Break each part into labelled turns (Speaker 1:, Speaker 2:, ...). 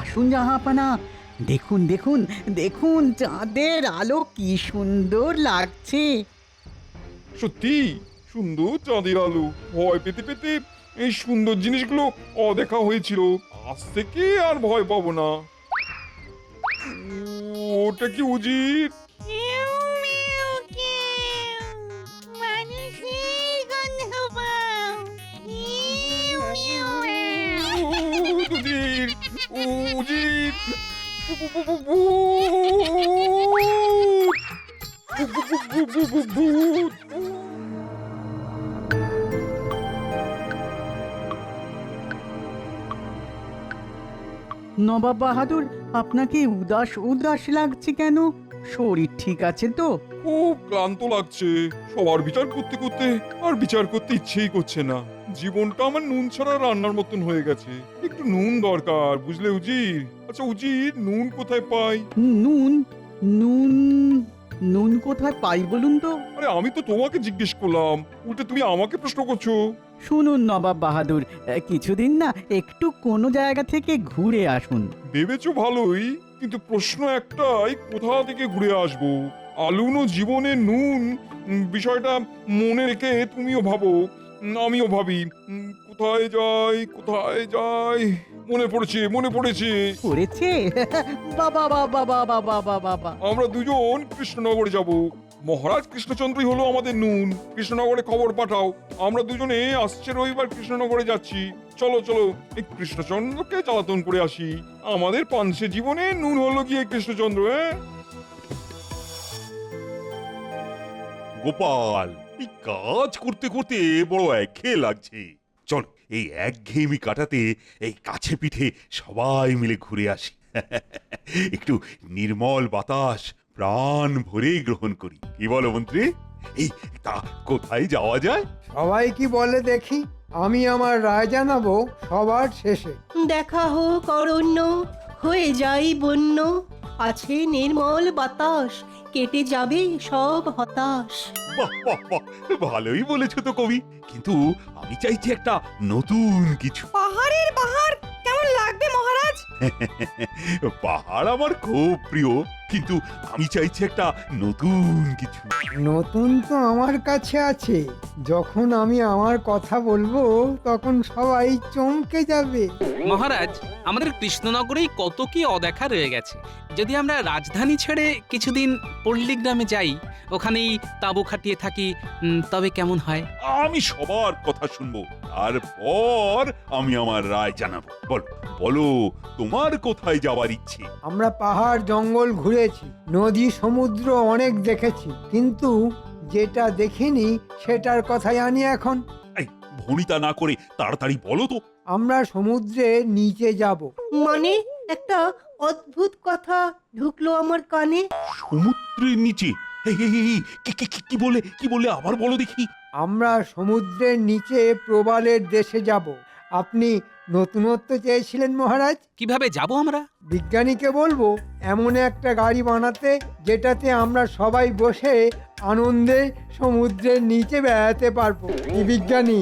Speaker 1: আসুন জাহাপানা, দেখুন দেখুন দেখুন চাঁদের আলো কি সুন্দর লাগছে।
Speaker 2: সত্যি সুন্দর চাঁদের আলো। ভয় পেতে পেতে এই সুন্দর জিনিসগুলো অদেখা হয়েছিল। আজ থেকে আর ভয় পাবো না। ওটা কি উজির?
Speaker 3: কেউ মেউ কেউ, মানুষের গন্ধ পাও। কেউ মেউ মেউ।
Speaker 2: উজির, উজির, ভূত!
Speaker 1: নবাব বাহাদুর, আপনাকে উদাস উদাস লাগছে কেন? শরীর ঠিক আছে তো?
Speaker 2: খুব ক্লান্ত লাগছে। সবার বিচার করতে করতে আর বিচার করতে ইচ্ছেই করছে না। জীবনটা আমার নুন ছাড়া রান্নার মতন হয়ে গেছে। একটু নুন দরকার, বুঝলে উজির? আচ্ছা উজির, নুন কোথায় পাই?
Speaker 1: নুন? নুন? নুন কোথায় পাই বলুন তো?
Speaker 2: আরে আমি তো তোমাকে জিজ্ঞেস করলাম, উল্টে তুমি আমাকে প্রশ্ন করছো।
Speaker 1: শুনুন নবাব বাহাদুর, কিছুদিন না একটু কোনো জায়গা থেকে ঘুরে আসুন।
Speaker 2: ভেবেছো ভালোই, কিন্তু প্রশ্ন একটাই, কোথা থেকে ঘুরে আসবো? আলুনো জীবনে নুন, বিষয়টা মনে রেখে তুমিও ভাবো, আমিও ভাবি। কোথায় যাই, কোথায় যাই? মনে পড়েছে, মনে পড়েছে।
Speaker 1: পড়েছে? বাবা বাবা বাবা বাবা বাবা!
Speaker 2: আমরা দুজন কৃষ্ণনগরে যাব। মহারাজ কৃষ্ণচন্দ্রই হলো আমাদের নুন। কৃষ্ণনগরে খবর পাঠাও, আমরা দুজনে আসছে রবিবার কৃষ্ণনগরে যাচ্ছি। চলো চলো, এই কৃষ্ণচন্দ্রকে জ্বালাতন করে আসি। আমাদের পাঞ্চে জীবনে নুন হলো গিয়ে কৃষ্ণচন্দ্র।
Speaker 4: গোপাল, এই কাজ করতে করতে বড় একঘেয়ে লাগছে। চল এই একঘেয়েমি কাটাতে এই কাছে পিঠে সবাই মিলে ঘুরে আসি। একটু নির্মল বাতাস প্রাণ ভরে গ্রহণ করি, কি বলো মন্ত্রী? এই তা কোথায় যাওয়া যায়?
Speaker 5: সবাই কি বলে দেখি, আমি আমার রায় জানাবো সবার শেষে।
Speaker 6: দেখা হোক অরণ্য, হয়ে যাই বন্য, আছে নির্মল বাতাস, কেটে যাবে সব হতাশ।
Speaker 4: বাহ বাহ বাহ, ভালোই বলেছো তো কবি, কিন্তু আমি চাইছি একটা নতুন কিছু।
Speaker 3: পাহাড়ের বাহার কেমন লাগবে মহারাজ?
Speaker 4: পাহাড় আমার খুব প্রিয়, কিন্তু আমি চাইছি একটা নতুন কিছু।
Speaker 5: নতুন তো আমার কাছে আছে, যখন আমি আমার কথা বলবো তখন সবাই চমকে যাবে।
Speaker 7: মহারাজ, আমাদের কৃষ্ণনগরেই কত কি অদেখা রয়ে গেছে। যদি আমরা রাজধানী ছেড়ে কিছুদিন পল্লীগ্রামে যাই, ওখানেই তাঁবু খাটিয়ে থাকি, তবে কেমন হয়?
Speaker 4: আমি সবার কথা শুনবো, তারপর আমি আমার রায় জানাবো। বলো বলো, তোমার কোথায় যাবার ইচ্ছে?
Speaker 5: আমরা পাহাড় জঙ্গল ঘুরেছি, নদী সমুদ্র অনেক দেখেছি, কিন্তু যেটা দেখিনি সেটার কথাই আনি এখন।
Speaker 4: এই ভনিতা না করে তাড়াতাড়ি বলো তো।
Speaker 5: আমরা সমুদ্রের নিচে যাব।
Speaker 6: মানে একটা অদ্ভুত কথা ঢুকলো আমার কানে।
Speaker 4: সমুদ্রের নিচে? এই, এই, এই, এই, কি বলে আবার বলো দেখি।
Speaker 5: আমরা সমুদ্রের নিচে প্রবালের দেশে যাব। আপনি নতুনত্ব চেয়েছিলেন মহারাজ,
Speaker 7: কিভাবে যাব আমরা?
Speaker 5: বিজ্ঞানীকে বলবো এমন একটা গাড়ি বানাতে যেটাতে আমরা সবাই বসে আনন্দে সমুদ্রের নিচে বেড়াতে পারবো। এই বিজ্ঞানী,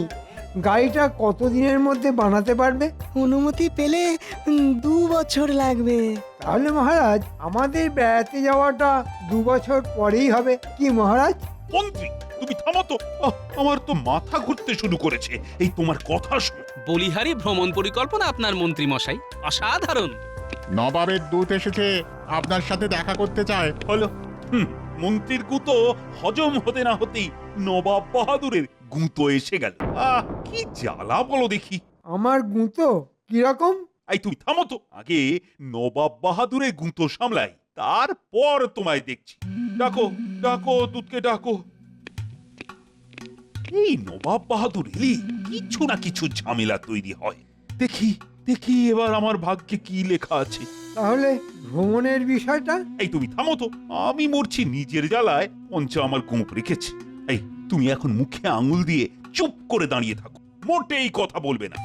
Speaker 5: গাড়িটা কতদিনের মধ্যে বানাতে পারবে?
Speaker 8: অনুমতি পেলে 2 বছর লাগবে।
Speaker 5: তাহলে মহারাজ আমাদের বেড়াতে যাওয়াটা 2 বছর পরেই হবে, কি মহারাজ?
Speaker 4: মন্ত্রী, তুমি থামো তো। আমার তো মাথা ঘুরতে শুরু করেছে এই তোমার কথা শুনে।
Speaker 7: বলিহারি ভ্রমণ পরিকল্পনা আপনার মন্ত্রী মশাই, অসাধারণ।
Speaker 9: নবাবের দূত এসেছে, আপনার সাথে দেখা করতে চায়।
Speaker 4: হলো, মন্ত্রীর গুতো হজম হতে না হতেই নবাব বাহাদুরের গুঁতো এসে গেল। কি জ্বালা বলো দেখি।
Speaker 5: আমার গুঁতো কিরকম?
Speaker 4: এই তুমি থামো তো, আগে নবাব বাহাদুরের গুঁতো সামলাই, তারপর তোমায় দেখছি। ডাকো ডাকো, দুধকে ডাকো। এই নবাব বাহাদুর এলি কিছু না কিছু ঝামেলা তৈরি হয়। দেখি দেখি এবার আমার ভাগ্যে কি লেখা আছে।
Speaker 5: তাহলে ভ্রমণের বিষয়টা?
Speaker 4: এই তুমি থামো তো, আমি মরছি নিজের জ্বালায়, পঞ্চা আমার গোঁপ রেখেছে। এই তুমি এখন মুখে আঙুল দিয়ে চুপ করে দাঁড়িয়ে থাকো, মোটেই কথা বলবে না।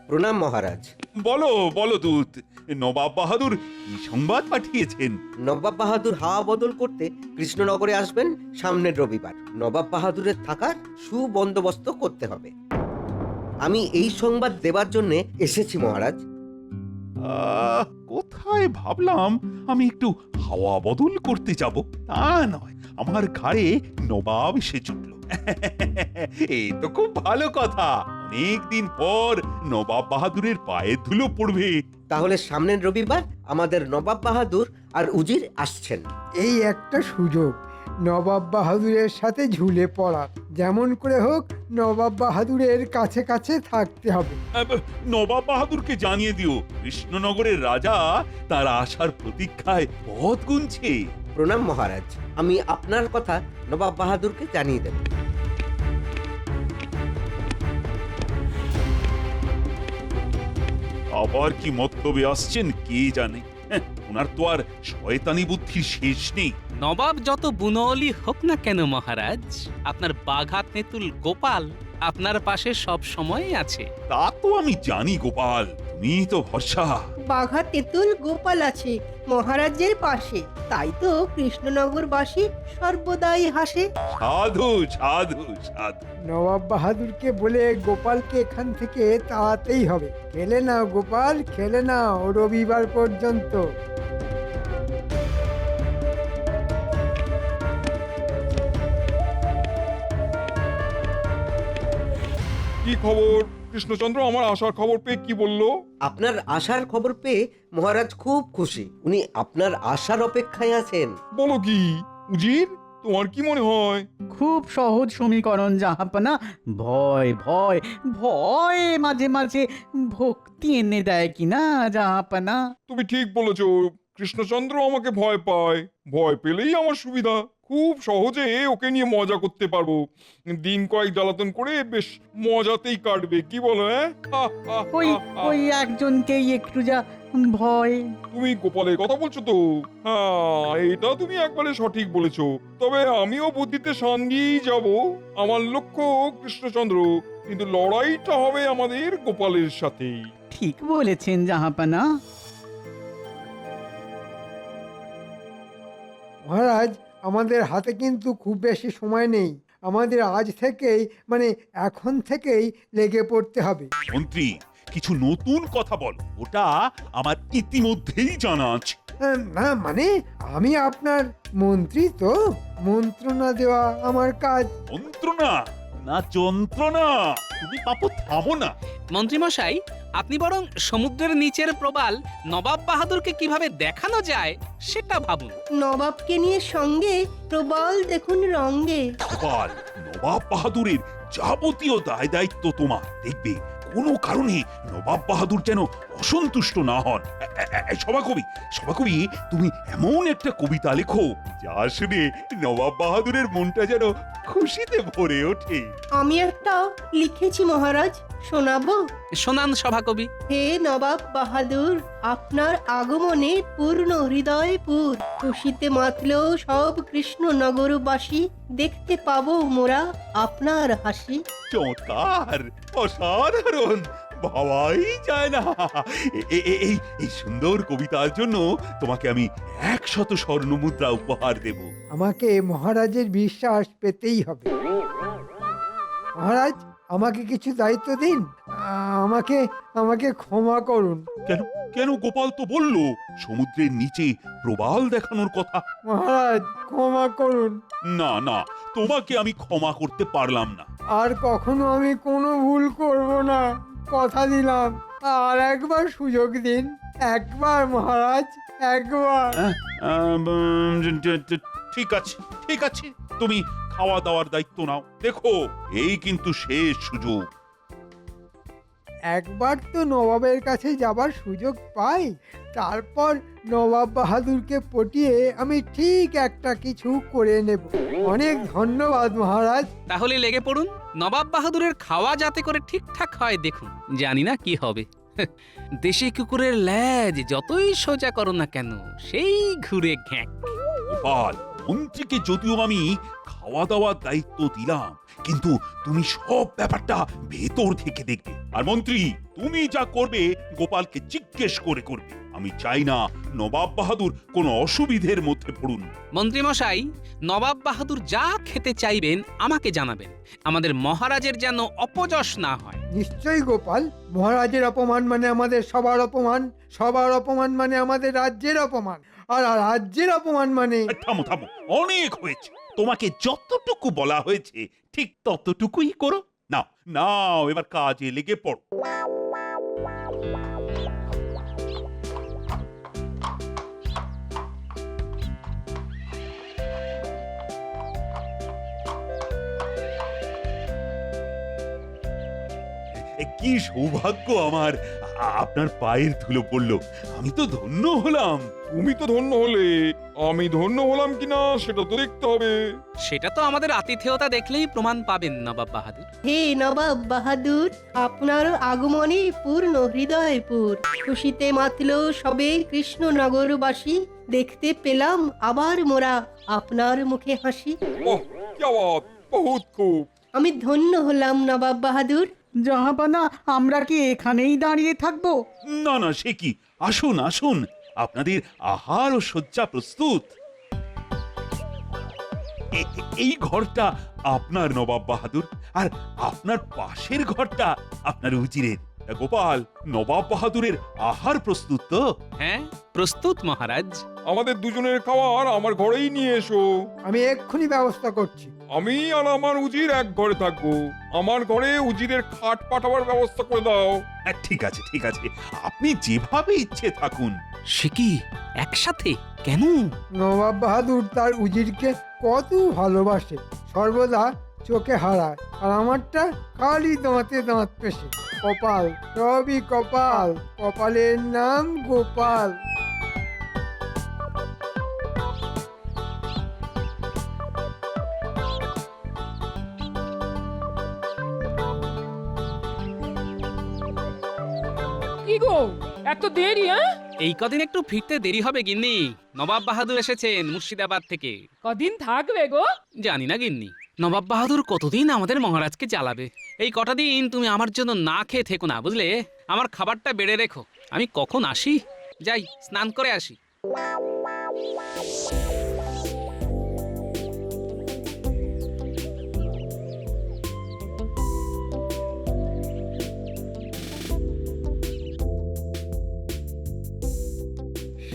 Speaker 10: প্রণাম মহারাজ।
Speaker 4: বলো বলো দূত, নবাব বাহাদুর কি সংবাদ পাঠিয়েছেন?
Speaker 10: নবাব বাহাদুর হাওয়া বদল করতে কৃষ্ণনগরে আসবেন সামনের রবিবার। নবাব বাহাদুরের থাকার সুবন্দোবস্ত করতে হবে। আমি এই সংবাদ দেবার জন্য এসেছি মহারাজ।
Speaker 4: কোথায় ভাবলাম আমি একটু হাওয়া বদল করতে যাব, তা নয়, আমার ঘাড়ে নবাব এসে জুটল। এই তো খুব ভালো কথা, অনেকদিন পর নবাব বাহাদুরের পায়ে ধুলো পড়বে।
Speaker 10: তাহলে সামনের রবিবার আমাদের নবাব বাহাদুর আর উজির আসছেন।
Speaker 5: এই একটা সুযোগ নবাব বাহাদুরের সাথে ঝুলে পড়া, যেমন করে হোক নবাব বাহাদুরের কাছে কাছে থাকতে হবে।
Speaker 4: নবাব বাহাদুরকে জানিয়ে দিও কৃষ্ণনগরের রাজা তার আসার প্রতীক্ষায় পথ গুনছে।
Speaker 10: প্রণাম মহারাজ, আমি আপনার কথা নবাব বাহাদুরকে জানিয়ে দেব।
Speaker 4: আবার কি মতলবে আসছেন কে জানে। ওনার তো আর শয়তানি বুদ্ধির শেষ নেই।
Speaker 7: নবাব যত বুনলি হোক না কেন মহারাজ, আপনার বাঘা তেঁতুল গোপাল আপনার পাশে সব সময় আছে।
Speaker 4: তা তো আমি জানি গোপাল, তুমি তো ভরসা।
Speaker 6: বাঘা তেঁতুল গোপাল আছে মহারাজের পাশে, তাই তো কৃষ্ণনগরবাসী সর্বদাই হাসে।
Speaker 4: সাধু সাধু সাধু।
Speaker 5: নবাব বাহাদুরকে বলে গোপালকে এখান থেকে তাড়াতেই হবে। খেলে নাও গোপাল, খেলে নাও রবিবার পর্যন্ত।
Speaker 2: কি খবর কৃষ্ণচন্দ্র? আমার আসার খবর পেয়ে কি বললো?
Speaker 10: আপনার আসার খবর পেয়ে মহারাজ খুব খুশি। উনি আপনার আসার অপেক্ষায় আছেন।
Speaker 2: বলো কি উজির, তোমার কি মনে হয়?
Speaker 1: খুব সহজ সমীকরণ জাহাপনা। ভয় ভয় ভয় মাঝে মাঝে ভক্তি এনে দেয় কিনা জাহাপনা।
Speaker 2: তুমি ঠিক বলেছো, কৃষ্ণচন্দ্র আমাকে ভয় পায়। ভয় পেলেই আমার সুবিধা, খুব সহজে ওকে নিয়ে মজা করতে পারবো। দিন কয়েক জ্বালাতন করে বেশ মজাতেই কাটবে, কি বলো?
Speaker 1: ওই ওই একজনকেই একটু যা ভয়।
Speaker 2: তুমি গোপালের কথা বলছো তো? হ্যাঁ, এটা তুমি একবারে সঠিক বলেছো। তবে আমিও বুদ্ধিতে সঙ্গেই যাব। আমার লক্ষ্য কৃষ্ণচন্দ্র, কিন্তু লড়াইটা হবে আমাদের গোপালের সাথেই।
Speaker 1: ঠিক বলেছেন জাহাপনা।
Speaker 5: মহারাজ, আমাদের হাতে কিন্তু খুব বেশি সময় নেই। আমাদের আজ থেকেই, মানে এখন থেকেই লেগে পড়তে হবে।
Speaker 4: মন্ত্রী, কিছু নতুন কথা বল, ওটা আমার ইতিমধ্যেই জানা আছে।
Speaker 5: না মানে আমি আপনার মন্ত্রী, তো মন্ত্রণা দেওয়া আমার কাজ।
Speaker 4: মন্ত্রণা না যন্ত্রণা? তুমি পাপো থামো না।
Speaker 7: মন্ত্রীমশাই, আপনি বরং সমুদ্রের নিচের প্রবাল নবাব বাহাদুরকে কিভাবে দেখানো যায় সেটা ভাবুন।
Speaker 6: নবাবকে নিয়ে সঙ্গে প্রবল দেখুন রঙ্গে।
Speaker 4: গোপাল, নবাব বাহাদুরের যাবতীয় দায় দায়িত্ব তোমার। দেখবে কোনো কারণে নবাব বাহাদুর যেন অসন্তুষ্ট না হন। সভাকবি, সভাকবি, তুমি এমন একটা কবিতা লেখো যা শুনে নবাব বাহাদুরের মনটা যেন খুশিতে ভরে ওঠে।
Speaker 6: আমি একটা লিখেছি মহারাজ, শোনাবো?
Speaker 7: শোনান সভাকবি।
Speaker 6: হে নবাব বাহাদুর, আপনার আগমনে পূর্ণ হৃদয়পুর, খুশিতে মাতল সব কৃষ্ণনগরবাসী, দেখতে পাবো মোরা আপনার হাসি।
Speaker 4: চমৎকার, অসাধারণ, ভাবাই যায় না। এই সুন্দর কবিতার জন্য তোমাকে আমি 100 স্বর্ণ মুদ্রা উপহার দেব।
Speaker 5: আমাকে মহারাজের বিশ্বাস পেতেই হবে। মহারাজ, আমাকে কিছু দায়িত্ব দিন। আমাকে আমাকে ক্ষমা করুন।
Speaker 4: কেন কেন? গোপাল তো বলল সমুদ্রের নিচে প্রবাল দেখানোর কথা।
Speaker 5: মহারাজ, ক্ষমা করুন।
Speaker 4: না না, তোমাকে আমি ক্ষমা করতে পারলাম না।
Speaker 5: আর কখনো আমি কোনো ভুল করব না, কথা দিলাম। আর একবার সুযোগ দিন, একবার মহারাজ, একবার।
Speaker 4: ঠিক আছে, ঠিক আছে, তুমি খাওয়া দাওয়ার দায়িত্ব নাও। দেখো, এই কিন্তু শেষ সুযোগ।
Speaker 5: একবার তো নবাবের কাছে যাবার সুযোগ পাই, তারপর নবাব বাহাদুরকে পটিয়ে আমি ঠিক একটা কিছু করে নেব। অনেক ধন্যবাদ মহারাজ।
Speaker 7: তাহলে লেগে পড়ুন, নবাব বাহাদুরের খাওয়া যাতে করে ঠিকঠাক হয় দেখুন। জানি না কি হবে। দেশি কুকুরের ল্যাজ যতই সোজা করো না কেন, সেই ঘুরে ঘ্যাঁক।
Speaker 4: গোপাল, মন্ত্রীকে যদিও আমি খাওয়া দাওয়ার দায়িত্ব দিলাম, কিন্তু তুমি সব ব্যাপারটা ভেতর থেকে দেখবে। আর মন্ত্রী, তুমি যা করবে গোপালকে জিজ্ঞেস করে করবে। আমি চাই না নবাব বাহাদুর কোনো অসুবিধের মধ্যে পড়ুন।
Speaker 7: মন্ত্রীমশাই, নবাব বাহাদুর যা খেতে চাইবেন আমাকে জানাবেন। আমাদের মহারাজের যেন অপযশ না হয়।
Speaker 5: নিশ্চয়ই গোপাল, মহারাজের অপমান মানে আমাদের সবার অপমান, সবার অপমান মানে আমাদের রাজ্যের অপমান, আর রাজ্যের অপমান মানে
Speaker 4: এই থামো থামো, অনেক হয়েছে। তোমাকে যতটুকু বলা হয়েছে ঠিক ততটুকুই করো। নাও নাও, এবার কাজে লেগে পড়ো। কি সৌভাগ্য আমার, আপনার পায়ের ধুলো পড়লো। আমি তো ধন্য হলাম।
Speaker 2: তুমি তো ধন্য হলে, আমি ধন্য হলাম কিনা সেটা তো দেখতে হবে।
Speaker 7: সেটা তো আমাদের আতিথেয়তা দেখলেই প্রমাণ পাবেন নবাব বাহাদুর।
Speaker 6: হে নবাব বাহাদুর, আপনার আগমনে পূর্ণ হৃদয়পুর। খুশিতে মাতল সবে কৃষ্ণনগরবাসী, দেখতে পেলাম আবার মোরা আপনার মুখে হাসি।
Speaker 2: ওহ, কি আওয়াজ, বহুত খুব।
Speaker 6: আমি ধন্য হলাম নবাব বাহাদুর।
Speaker 1: জাহাপানা, আমরা কি এখানেই দাঁড়িয়ে থাকবো?
Speaker 4: না না, সে কি, আসুন আসুন, আপনাদের আহার ও শয্যা প্রস্তুত। এই ঘরটা আপনার নবাব বাহাদুর, আর আপনার পাশের ঘরটা আপনার উজিরের। গোপাল, নবাব বাহাদুরের আহার প্রস্তুত তো?
Speaker 7: হ্যাঁ, প্রস্তুত মহারাজ।
Speaker 2: আমাদের দুজনের খাবার আমার ঘরেই নিয়ে এসো।
Speaker 5: আমি এক্ষুনি ব্যবস্থা করছি।
Speaker 2: আমি আর আমার উজির এক ঘরে থাকবো। আমার ঘরে উজিরের খাট পাঠাবার ব্যবস্থা করে দাও।
Speaker 4: হ্যাঁ, ঠিক আছে ঠিক আছে, আপনি যেভাবে ইচ্ছে থাকুন।
Speaker 7: সে কি, একসাথে কেন?
Speaker 5: নবাব বাহাদুর তার উজিরকে কত ভালোবাসে, সর্বদা চোখে হারায়, আর আমারটা খালি দাঁতে দাঁত পেশে। কপাল, সবই কপাল, কপালের নাম গোপাল।
Speaker 3: কি গো, এত দেরি?
Speaker 7: এই কদিন একটু ফিরতে দেরি হবে গিন্নি। নবাব বাহাদুর এসেছেন মুর্শিদাবাদ থেকে।
Speaker 3: কদিন থাকবে গো?
Speaker 7: জানি না গিন্নি, নবাব বাহাদুর কতদিন আমাদের মহারাজকে জ্বালাবে। এই কটা দিন তুমি আমার জন্য না খেয়ে থেকো না, বুঝলে? আমার খাবারটা বেড়ে রেখো, আমি কখন আসি। যাই, স্নান করে আসি।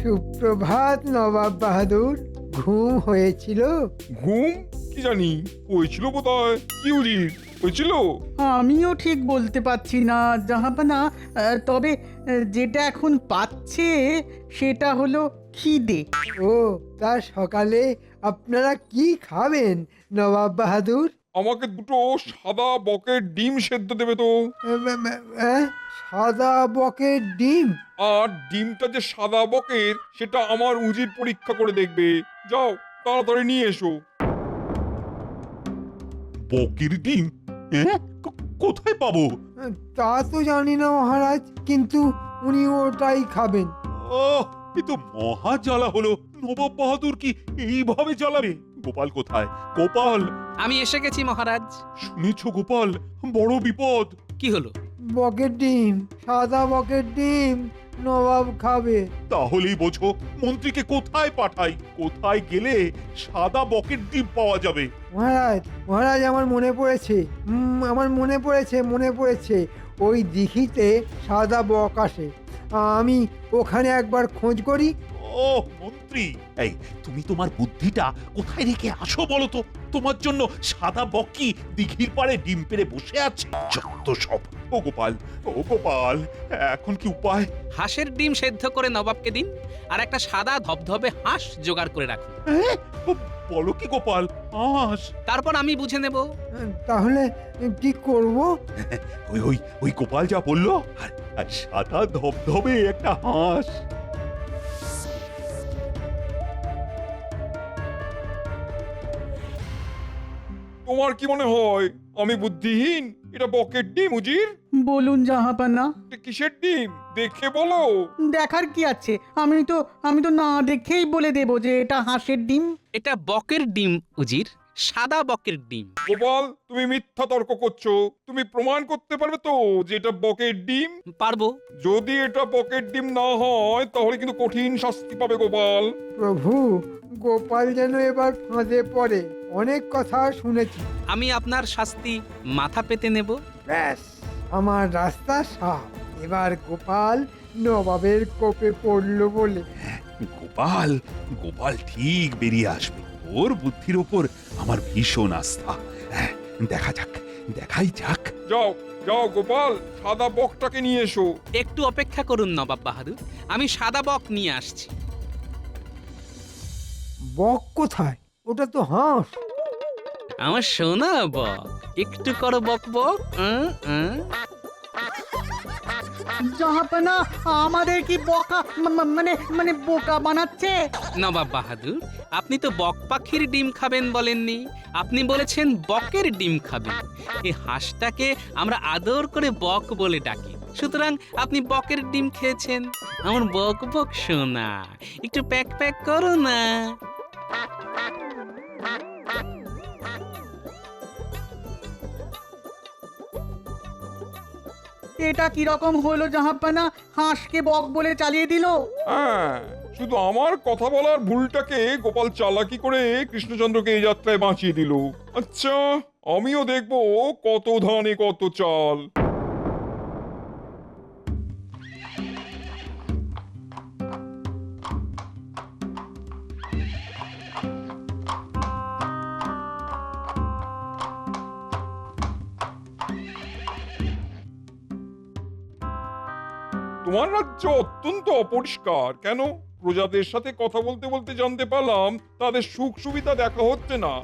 Speaker 5: সুপ্রভাত নবাব বাহাদুর, ঘুম হয়েছিল?
Speaker 2: ঘুম কি জানি, হয়েছিল বোধহয়। কি উজির, হয়েছিল?
Speaker 1: আমিও ঠিক বলতে পারছি না জাহাপানা, তবে যেটা এখন পাচ্ছে সেটা হলো খিদে।
Speaker 5: ও, তা সকালে আপনারা কি খাবেন নবাব বাহাদুর?
Speaker 2: আমাকে দুটো সাদা বকের ডিম সেদ্ধ দেবে তো।
Speaker 5: সাদা বকের ডিম?
Speaker 2: আর ডিমটা যে সাদা বকের সেটা আমার উজির পরীক্ষা করে দেখবে। যাও, তাড়াতাড়ি নিয়ে এসো।
Speaker 4: বকের ডিম? হ্যাঁ, কোথায় পাবো?
Speaker 5: তা তো জানি না মহারাজ, কিন্তু উনি ওটাই খাবেন।
Speaker 4: ও, এ তো মহা জ্বালা হলো। নবাব বাহাদুর কি এইভাবে জ্বালাবে? গোপাল কোথায়? গোপাল!
Speaker 7: আমি এসে গেছি মহারাজ।
Speaker 4: শুনেছো গোপাল, বড় বিপদ।
Speaker 7: কি হলো?
Speaker 5: বকের ডিম, সাদা বকের ডিম নবাব খাবে।
Speaker 4: তাহলেই বোঝো মন্ত্রীকে কোথায় পাঠাই, কোথায় গেলে সাদা বকের ডিম পাওয়া যাবে।
Speaker 5: মহারাজ, মহারাজ, আমার মনে পড়েছে, আমার মনে পড়েছে, ওই দিঘিতে সাদা বক আসে। আমি ওখানে একবার খোঁজ করি।
Speaker 4: ও মন্ত্রী, এই তুমি তোমার বুদ্ধিটা কোথায় রেখে আসো বলো তো? তোমার জন্য সাদা বকই দিঘির পাড়ে ডিম পেড়ে বসে আছে। যত সব। ও গোপাল, ও গোপাল, এখন কি উপায়?
Speaker 7: হাঁসের ডিম সেদ্ধ করে নবাবকে দিন, আর একটা সাদা ধবধবে হাঁস জোগাড় করে রাখুন।
Speaker 4: ও, বলো কি গোপাল, হাঁস?
Speaker 7: তারপর আমি বুঝে নেব।
Speaker 5: তাহলে কি করব?
Speaker 4: ওই ওই ওই গোপাল যা বললো, আর সাদা ধবধবে একটা হাঁস।
Speaker 2: তোমার কি মনে হয় আমি বুদ্ধিহীন? এটা বকের ডিম উজির।
Speaker 1: বলুন জাহাপানা।
Speaker 2: এটা কিসের ডিম দেখে বলো।
Speaker 1: দেখার কি আছে? আমি তো না দেখেই বলে দেব যে এটা হাঁসের ডিম।
Speaker 7: এটা বকের ডিম উজির। সাদা বকের ডিম।
Speaker 2: গোপাল, তুমি মিথ্যা তর্ক করছো। তুমি প্রমাণ করতে পারবে তো যে এটা বকের ডিম?
Speaker 7: পারবো।
Speaker 2: যদি এটা বকের ডিম না হয় তাহলে কিন্তু কঠিন শাস্তি পাবে গোপাল।
Speaker 5: প্রভু, গোপাল যেন এবার ফাঁদে পড়ে। অনেক কথা শুনেছি।
Speaker 7: আমি আপনার শাস্তি মাথা পেতে নেব।
Speaker 5: ব্যাস, আমার রাস্তা সাফ। এবার গোপাল নবাবের কোপে পড়লো বলে।
Speaker 4: গোপাল গোপাল ঠিক বেরিয়ে আসবে। ওর বুদ্ধির ওপর আমার ভীষণ আস্থা। হ্যাঁ, দেখাই যাক।
Speaker 2: যাও যাও গোপাল, সাদা বকটাকে নিয়ে এসো।
Speaker 7: একটু অপেক্ষা করুন নবাব বাহাদুর, আমি সাদা বক নিয়ে আসছি।
Speaker 5: বক কোথায়? ওটা তো হাঁস।
Speaker 7: আমার সোনা বক, একটু করো বক বক।
Speaker 1: জাহাপনা আমাদের কি বোকা মানে বোকা বানাচ্ছে?
Speaker 7: নবাব বাহাদুর, আপনি তো বক পাখির ডিম খাবেন বলেননি, আপনি বলেছেন বকের ডিম খাবেন। এই হাঁসটাকে আমরা আদর করে বক বলে ডাকি, সুতরাং আপনি বকের ডিম খেয়েছেন। আমার বক বক সোনা, একটু প্যাক প্যাক করো না।
Speaker 1: এটা কি রকম হলো জাহাপনা? হাঁসকে বক বলে চালিয়ে দিল।
Speaker 2: হ্যাঁ, শুধু আমার কথা বলার ভুলটাকে গোপাল চালাকি করে কৃষ্ণচন্দ্রকে এই যাত্রায় বাঁচিয়ে দিল। আচ্ছা, আমিও দেখবো কত ধানে কত চাল। তোমার রাজ্য অত্যন্ত অপরিষ্কার। কেন? প্রজাদের সাথে কথা বলতে বলতে জানতে পারলাম তাদের সুখ সুবিধা দেখা হচ্ছে না।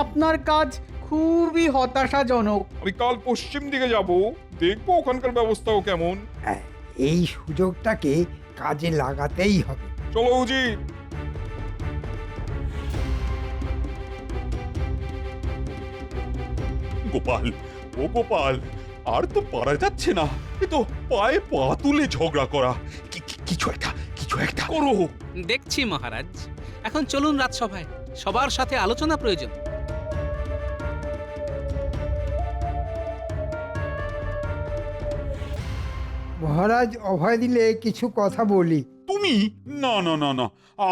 Speaker 1: আপনার কাজ খুবই হতাশাজনক।
Speaker 2: আমি কাল পশ্চিম দিকে যাব, দেখবো ওখানকার ব্যবস্থাও কেমন।
Speaker 5: হ্যাঁ, এই সুযোগটাকে কাজে লাগাতেই হবে।
Speaker 2: চলো উজির।
Speaker 4: গোপাল, ও গোপাল, আর তো পারা যাচ্ছে না। এ তো পায়ে পা তুলে ঝগড়া করা। কিছু একটা করো।
Speaker 7: দেখছি মহারাজ, এখন চলুন রাজসভায়, সবার সাথে আলোচনা প্রয়োজন।
Speaker 5: মহারাজ অভয় দিলে কিছু কথা বলি।
Speaker 4: তুমি? না না না না,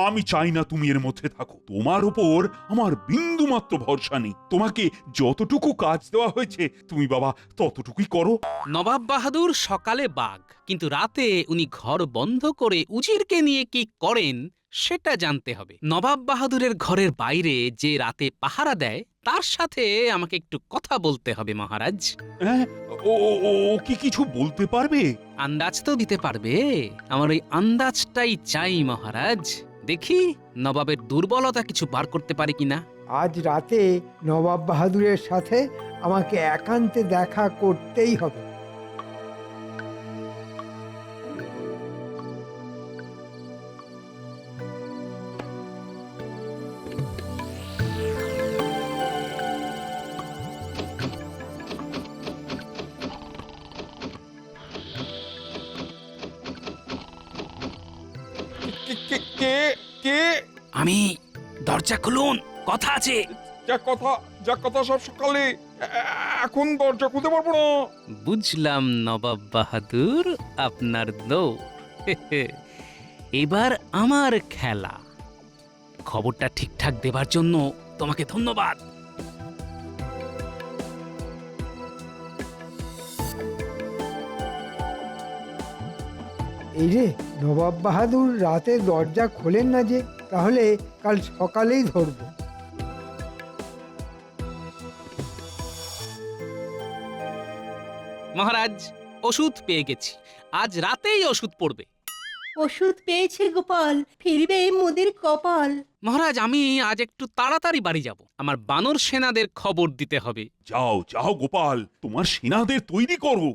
Speaker 4: আমি চাই না তুমি এর মধ্যে থাকো। তোমার উপর আমার বিন্দু মাত্র ভরসা নেই। তোমাকে যতটুকু কাজ দেওয়া হয়েছে তুমি বাবা ততটুকুই করো।
Speaker 7: নবাব বাহাদুর সকালে বাঘ, কিন্তু রাতে উনি ঘর বন্ধ করে উজিরকে নিয়ে কি করেন সেটা জানতে হবে। নবাব বাহাদুরের ঘরের বাইরে যে রাতে পাহারা দেয় তার সাথে আমাকে একটু কথা বলতে হবে মহারাজ।
Speaker 4: হ্যাঁ, ও কি কিছু বলতে পারবে?
Speaker 7: আন্দাজ তো দিতে পারবে। আমার ওই আন্দাজটাই চাই মহারাজ। দেখি নবাবের দুর্বলতা কিছু বার করতে পারে কিনা।
Speaker 5: আজ রাতে নবাব বাহাদুরের সাথে আমাকে একান্তে দেখা করতেই হবে।
Speaker 2: কে কে?
Speaker 7: আমি। দরজা খুলুন, কথা আছে।
Speaker 2: যা কথা সব সকালে। এখন দরজা খুলতে পারবো না।
Speaker 7: বুঝলাম নবাব বাহাদুর, আপনার দৌড়। এবার আমার খেলা। খবরটা ঠিকঠাক দেবার জন্য তোমাকে ধন্যবাদ।
Speaker 5: এই রে, নবাব বাহাদুর রাতে দরজা খোলেন না যে, তাহলে কাল সকালেই ধরবো।
Speaker 7: মহারাজ, ওষুধ পেয়ে গেছি, আজ রাতেই ওষুধ পড়বে।
Speaker 6: ওষুধ পেয়েছে গোপাল, ফিরবে মোদের কপাল।
Speaker 7: মহারাজ, আমি আজ একটু তাড়াতাড়ি বাড়ি যাব, আমার বানর সেনাদের খবর দিতে হবে।
Speaker 4: যাও যাও গোপাল, তোমার সেনাদের তৈরি করো।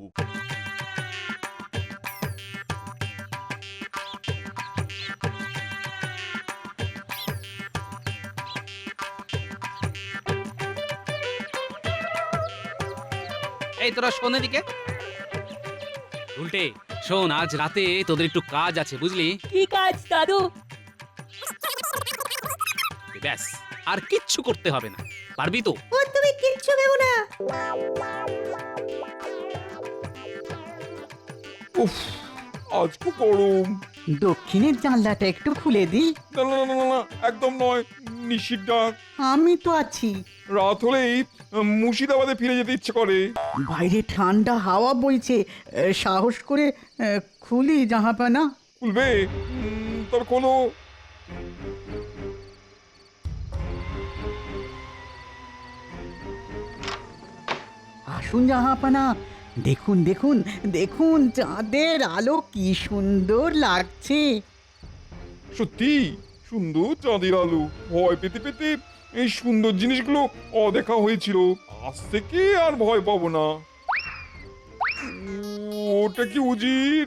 Speaker 7: এই তোরা শোন এদিকে। উল্টে শোন, আজ রাতে তোদের একটু কাজ আছে, বুঝলি?
Speaker 3: কি কাজ দাদু?
Speaker 7: ব্যাস, আর কিচ্ছু করতে হবে না। পারবি তো?
Speaker 6: ও তুমি কিচ্ছু ভেবো না।
Speaker 2: উফ, আজ খুব গরম।
Speaker 1: দক্ষিণের জানলাটা একটু খুলে দিই।
Speaker 2: না না না না না, একদম নয়। নিশির ডাক।
Speaker 1: আমি তো আছি।
Speaker 2: রাত হলেই মুর্শিদাবাদে ফিরে যেতে ইচ্ছে করে।
Speaker 1: বাইরে ঠান্ডা হাওয়া বইছে, সাহস করে খুলি জাহাপানা।
Speaker 2: খুলবে? তবে কোনো
Speaker 1: আসুন জাহাপানা, দেখুন দেখুন দেখুন চাঁদের আলো কি সুন্দর লাগছে।
Speaker 2: সত্যি সুন্দর চাঁদের আলো। ভয় পেতে পেতে এই সুন্দর জিনিসগুলো অদেখা হয়েছিল। আজ থেকে আর ভয় পাবো না। ওটা কি উজির?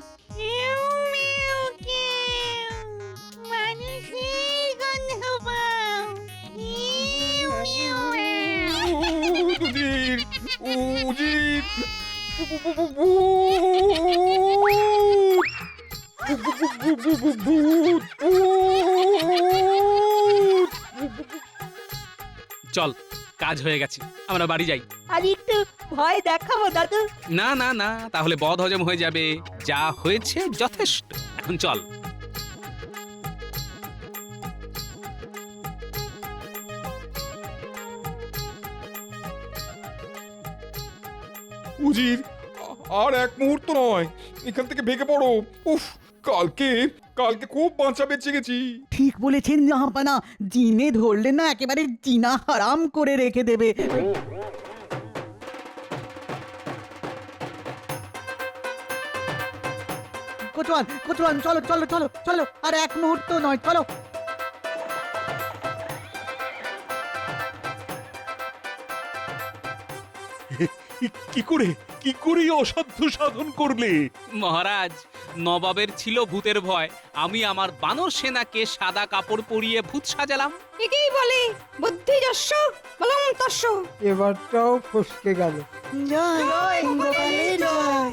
Speaker 2: উজির, উজির, ভূত।
Speaker 7: চল, কাজ হয়ে গেছে, আমরা বাড়ি যাই।
Speaker 6: আর একটু ভয় দেখাবো দাদু।
Speaker 7: না না না, তাহলে বদ হজম হয়ে যাবে। যা হয়েছে যথেষ্ট, এখন চল।
Speaker 2: উজির, আর এক মুহূর্ত নয়, এখান থেকে ভেগে পড়ো। উফ, কালকে কালকে খুব বাঁচা বেঁচে গেছি।
Speaker 1: ঠিক বলেছেন জাহাপানা, জিনে ধরলে না একেবারে জিনা হারাম করে রেখে দেবে। কোচওয়ান কোচওয়ান, চলো চলো চলো চলো, আর এক মুহূর্ত নয়, চলো।
Speaker 4: কি করে অসাধ্য সাধন করলে?
Speaker 7: মহারাজ, নবাবের ছিল ভূতের ভয়, আমি আমার বানর সেনাকে সাদা কাপড় পরিয়ে ভূত সাজালাম।
Speaker 6: একেই বলে বুদ্ধি যস্য বলং তস্য।
Speaker 5: এবারটাও ফসকে গেল।
Speaker 8: জয় গোপালের জয়।